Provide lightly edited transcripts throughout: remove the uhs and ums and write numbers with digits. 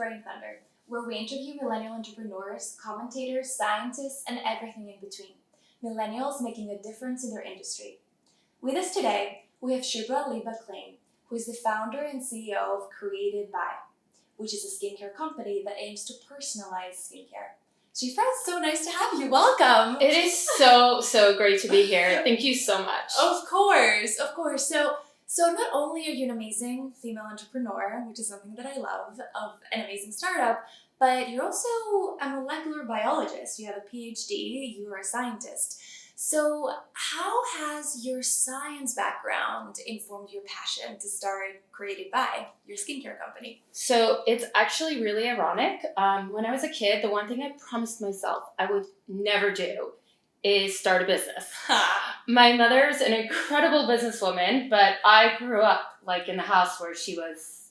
Brain Thunder, where we interview millennial entrepreneurs, commentators, scientists, and everything in between. Millennials making a difference in their industry. With us today, we have Shifra-Liba Klein, who is the founder and CEO of Created By, which is a skincare company that aims to personalize skincare. Shifra, it's so nice to have you. Welcome. It is so great to be here. Thank you so much. Of course. So not only are you an amazing female entrepreneur, which is something that I love, of an amazing startup, but you're also a molecular biologist. You have a PhD, you are a scientist. So how has your science background informed your passion to start Created By, your skincare company? So it's actually really ironic. When I was a kid, the one thing I promised myself I would never do is start a business. My mother's an incredible businesswoman, but I grew up like in the house where she was,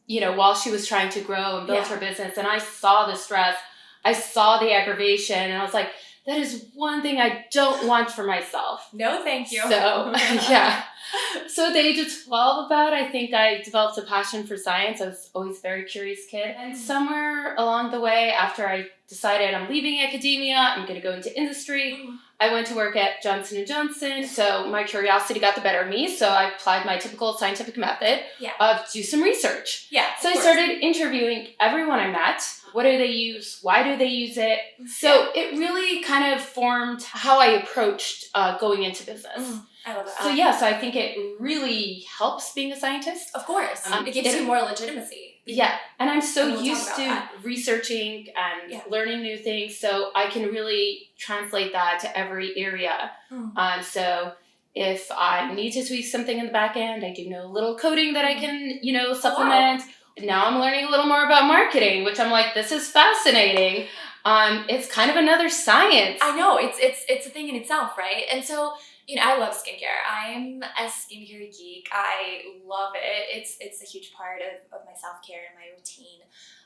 while she was trying to grow and build her business, and I saw the stress, I saw the aggravation, and I was like, that is one thing I don't want for myself. No, thank you. So, yeah. So at the age of 12 I think I developed a passion for science. I was always a very curious kid. And somewhere along the way, after I decided I'm leaving academia, I'm going to go into industry, I went to work at Johnson & Johnson. So my curiosity got the better of me. So I applied my typical scientific method of do some research. Yeah. So I started interviewing everyone I met. What do they use? Why do they use it? So it really kind of formed how I approached going into business. I love that. So I think it really helps being a scientist. Of course. It gives you more legitimacy. Yeah. And I'm so we'll used to researching and learning new things, so I can really translate that to every area. So if I need to tweak something in the back end, I do know a little coding that I can, supplement. Wow. Now I'm learning a little more about marketing, which I'm like, this is fascinating. It's kind of another science. I know, it's a thing in itself, right? And so, I love skincare. I'm a skincare geek. I love it. It's a huge part of my self-care and my routine.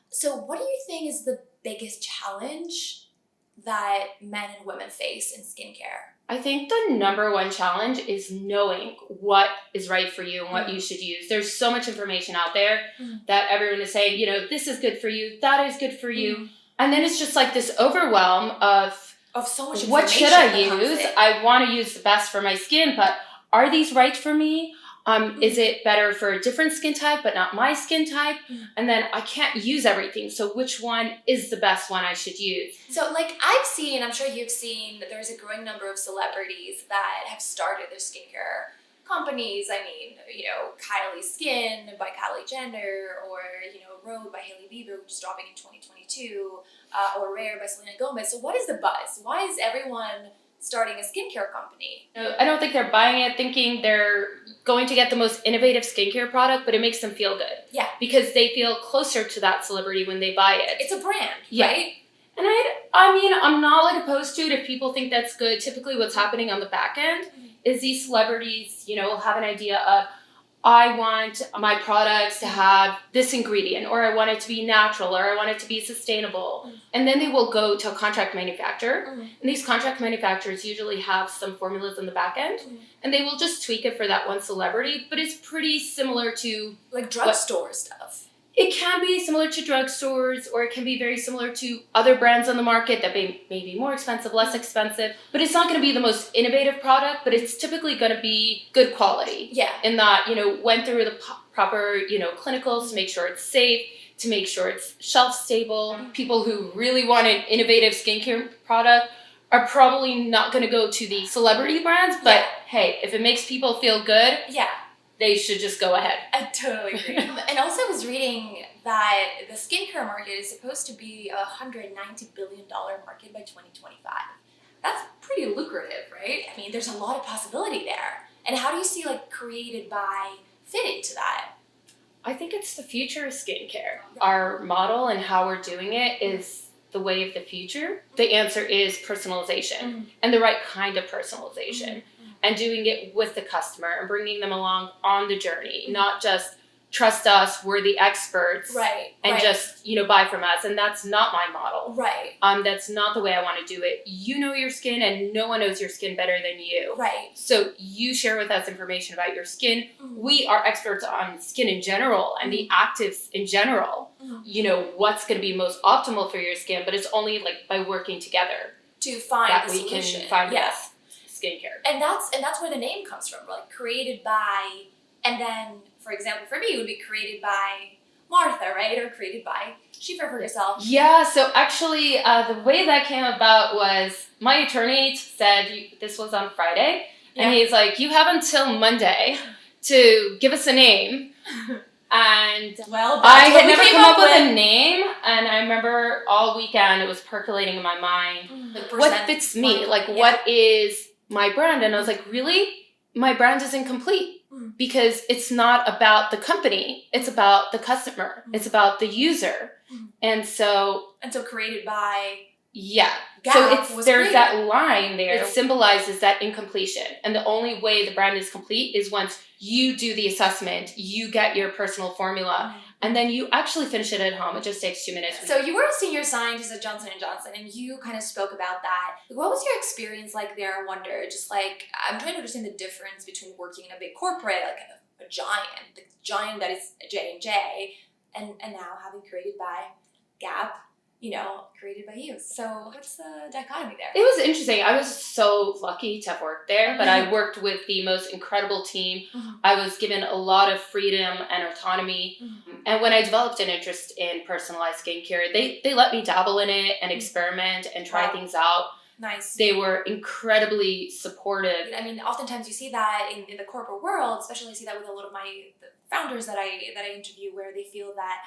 So what do you think is the biggest challenge that men and women face in skincare? I think the number one challenge is knowing what is right for you and what you should use. There's so much information out there that everyone is saying, this is good for you, that is good for you. And then it's just like this overwhelm of so much information. What should I use? I want to use the best for my skin, but are these right for me? Is it better for a different skin type, but not my skin type? And then I can't use everything. So which one is the best one I should use? So I've seen, I'm sure you've seen, that there's a growing number of celebrities that have started their skincare companies. I mean, Kylie Skin by Kylie Jenner, or, Rhode by Hailey Bieber, which is dropping in 2022, or Rare by Selena Gomez. So what is the buzz? Why is everyone starting a skincare company? I don't think they're buying it thinking they're going to get the most innovative skincare product, but it makes them feel good. Yeah. Because they feel closer to that celebrity when they buy it. It's a brand, right? And I'm not opposed to it if people think that's good. Typically what's happening on the back end is these celebrities, will have an idea of, I want my products to have this ingredient, or I want it to be natural, or I want it to be sustainable. And then they will go to a contract manufacturer. And these contract manufacturers usually have some formulas on the back end, and they will just tweak it for that one celebrity. But it's pretty similar to drugstore stuff. It can be similar to drugstores, or it can be very similar to other brands on the market that may be more expensive, less expensive. But it's not going to be the most innovative product, but it's typically going to be good quality. Yeah. In that, went through the proper, clinicals to make sure it's safe, to make sure it's shelf stable. People who really want an innovative skincare product are probably not going to go to the celebrity brands. But hey, if it makes people feel good, they should just go ahead. I totally agree. And also I was reading that the skincare market is supposed to be a $190 billion market by 2025. That's pretty lucrative, right? I mean, there's a lot of possibility there. And how do you see Created By fit into that? I think it's the future of skincare. Our model and how we're doing it is the way of the future. The answer is personalization and the right kind of personalization. And doing it with the customer and bringing them along on the journey, not just trust us, we're the experts, and just, buy from us. And that's not my model. Right. That's not the way I want to do it. You know your skin, and no one knows your skin better than you. Right. So you share with us information about your skin. We are experts on skin in general and the actives in general. what's going to be most optimal for your skin, but it's only like by working together to find that the we solution. can find yeah. skincare. And that's where the name comes from, like created by, and then, for example, for me, it would be created by Martha, right? Or created by Shifra for yourself. Yeah, so actually, the way that came about was my attorney said, this was on Friday, and he's like, you have until Monday to give us a name. And I had never come up with a name, and I remember all weekend it was percolating in my mind. What fits me? Like, what is my brand? And I was like, really? My brand is incomplete because it's not about the company. It's about the customer. It's about the user. And so created by... Yeah. Gap so there's that line there. It symbolizes that incompletion. And the only way the brand is complete is once you do the assessment, you get your personal formula, and then you actually finish it at home. It just takes 2 minutes. So you were a senior scientist at Johnson & Johnson, and you kind of spoke about that. What was your experience like there, I wonder? Just like, I'm trying to understand the difference between working in a big corporate, like a giant, the giant that is J&J, and now having created by Gap, created by you. So what's the dichotomy there? It was interesting. I was so lucky to have worked there, but I worked with the most incredible team. I was given a lot of freedom and autonomy. And when I developed an interest in personalized skincare, they let me dabble in it and experiment and try things out. Nice. They were incredibly supportive. I mean, oftentimes you see that in the corporate world, especially I see that with a lot of the founders that I interview, where they feel that,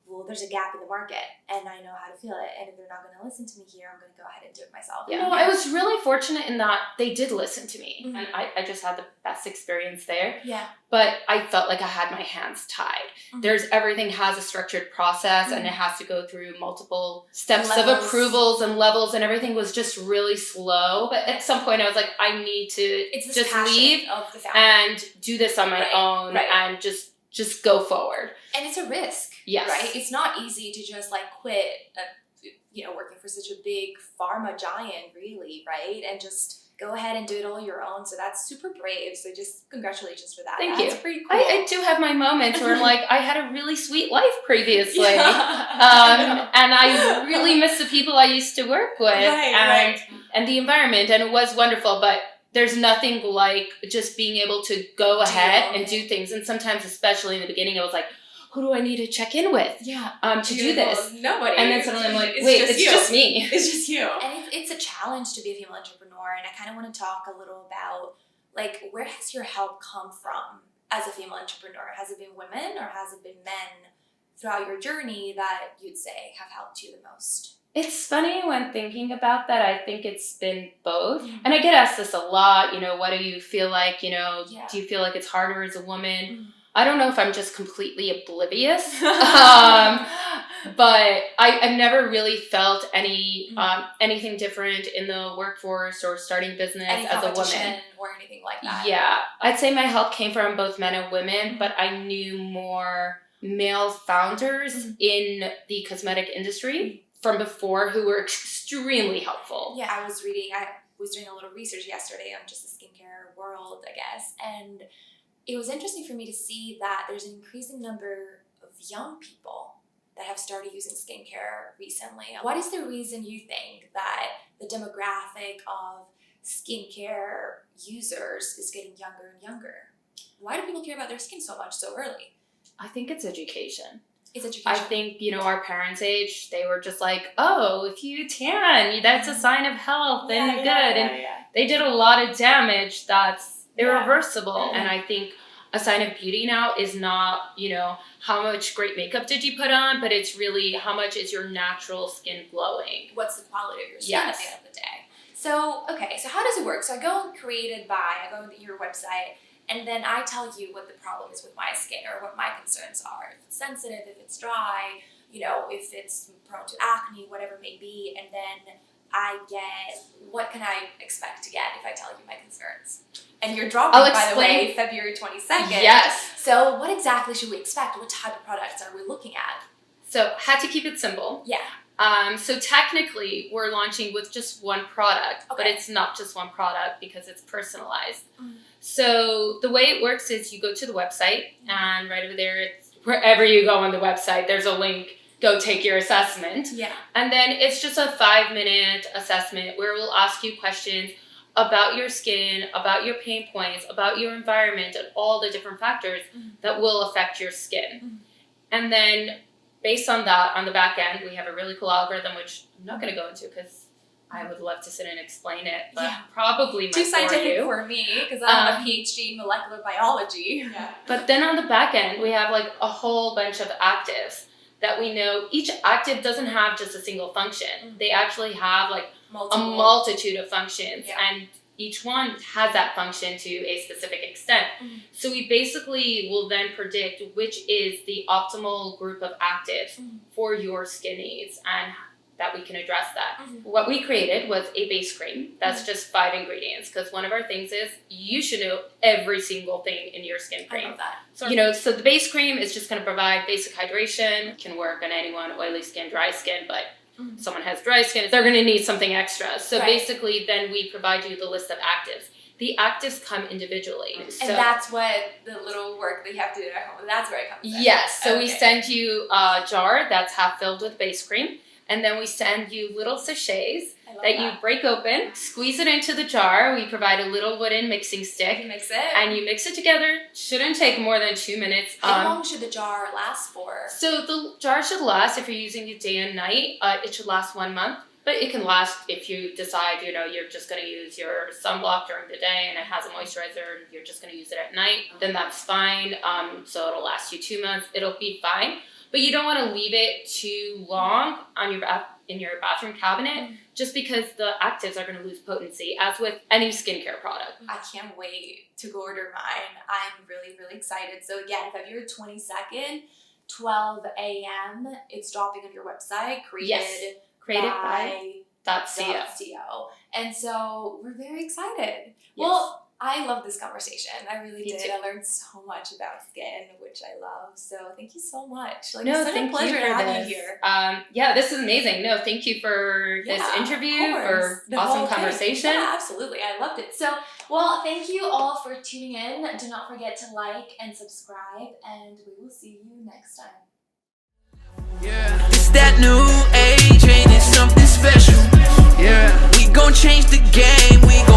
well, there's a gap in the market and I know how to feel it. And if they're not going to listen to me here, I'm going to go ahead and do it myself. Yeah. I was really fortunate in that they did listen to me. And I just had the best experience there. Yeah. But I felt like I had my hands tied. Everything has a structured process and it has to go through multiple steps of approvals and levels, and everything was just really slow. But at some point I was like, I need to just leave and do this on my own and just go forward. And it's a risk. Yes. Right? It's not easy to just like quit, working for such a big pharma giant, really, right? And just go ahead and do it all your own. So that's super brave. So just congratulations for that. Thank you. That's pretty cool. I do have my moments where I'm like, I had a really sweet life previously. And I really miss the people I used to work with and the environment. And it was wonderful. But there's nothing like just being able to go ahead and do things. And sometimes, especially in the beginning, I was like, who do I need to check in with to do this? Nobody. And then suddenly I'm like, wait, it's just me. It's just you. And it's a challenge to be a female entrepreneur. And I kind of want to talk a little about, like, where has your help come from as a female entrepreneur? Has it been women or has it been men throughout your journey that you'd say have helped you the most? It's funny when thinking about that. I think it's been both. And I get asked this a lot, what do you feel like, do you feel like it's harder as a woman? I don't know if I'm just completely oblivious, but I've never really felt anything different in the workforce or starting business as a woman. Or anything like that. Yeah. I'd say my help came from both men and women, but I knew more male founders in the cosmetic industry from before who were extremely helpful. Yeah, I was doing a little research yesterday on just the skincare world, I guess, and it was interesting for me to see that there's an increasing number of young people that have started using skincare recently. What is the reason you think that the demographic of skincare users is getting younger and younger? Why do people care about their skin so much so early? I think it's education. It's education. I think, our parents' age, they were just like, oh, if you tan, that's a sign of health and good. And they did a lot of damage that's irreversible. And I think a sign of beauty now is not, how much great makeup did you put on, but it's really how much is your natural skin glowing. What's the quality of your skin at the end of the day? So, okay, so how does it work? So I go to your website, and then I tell you what the problem is with my skin or what my concerns are. If it's sensitive, if it's dry, if it's prone to acne, whatever it may be, and then I get, what can I expect to get if I tell you my concerns? And you're dropping, by the way, February 22nd. Yes. So what exactly should we expect? What type of products are we looking at? So had to keep it simple. Yeah. So technically we're launching with just one product, but it's not just one product because it's personalized. So the way it works is you go to the website and right over there wherever you go on the website, there's a link. Go take your assessment. Yeah. And then it's just a 5-minute assessment where we'll ask you questions about your skin, about your pain points, about your environment, and all the different factors that will affect your skin. And then based on that, on the back end, we have a really cool algorithm, which I'm not going to go into because I would love to sit and explain it, but probably might too scientific you. for me because I have a PhD in molecular biology. Yeah. But then on the back end, we have like a whole bunch of actives that we know. Each active doesn't have just a single function. They actually have like a multitude of functions, and each one has that function to a specific extent. So we basically will then predict which is the optimal group of actives for your skin needs and that we can address that. What we created was a base cream that's just 5 ingredients, because one of our things is you should know every single thing in your skin cream. I love that. So the base cream is just going to provide basic hydration, can work on anyone, oily skin, dry skin, but someone has dry skin, they're going to need something extra. So basically then we provide you the list of actives. The actives come individually. And that's what the little work that you have to do at home, that's where it comes in. Yes, so we send you a jar that's half filled with base cream. And then we send you little sachets that you break open, squeeze it into the jar. We provide a little wooden mixing stick. You mix it. And you mix it together. Shouldn't take more than 2 minutes. How long should the jar last for? So the jar should last, if you're using it day and night, it should last 1 month. But it can last if you decide, you're just going to use your sunblock during the day and it has a moisturizer and you're just going to use it at night. Then that's fine. So it'll last you 2 months. It'll be fine. But you don't want to leave it too long on in your bathroom cabinet, just because the actives are going to lose potency, as with any skincare product. I can't wait to go order mine. I'm really, really excited. So again, February 22nd, 12 a.m., it's dropping on your website, created by .co. And so we're very excited. Yes. Well, I love this conversation. I really did. I learned so much about skin, which I love. So thank you so much. It's such a pleasure to have you here. This is amazing. No, thank you for this interview, for the awesome conversation. Yeah, absolutely. I loved it. So, thank you all for tuning in. Do not forget to like and subscribe, and we will see you next time. Yeah, it's that new age, ain't it something special? Yeah, we gon' change the game. We gon'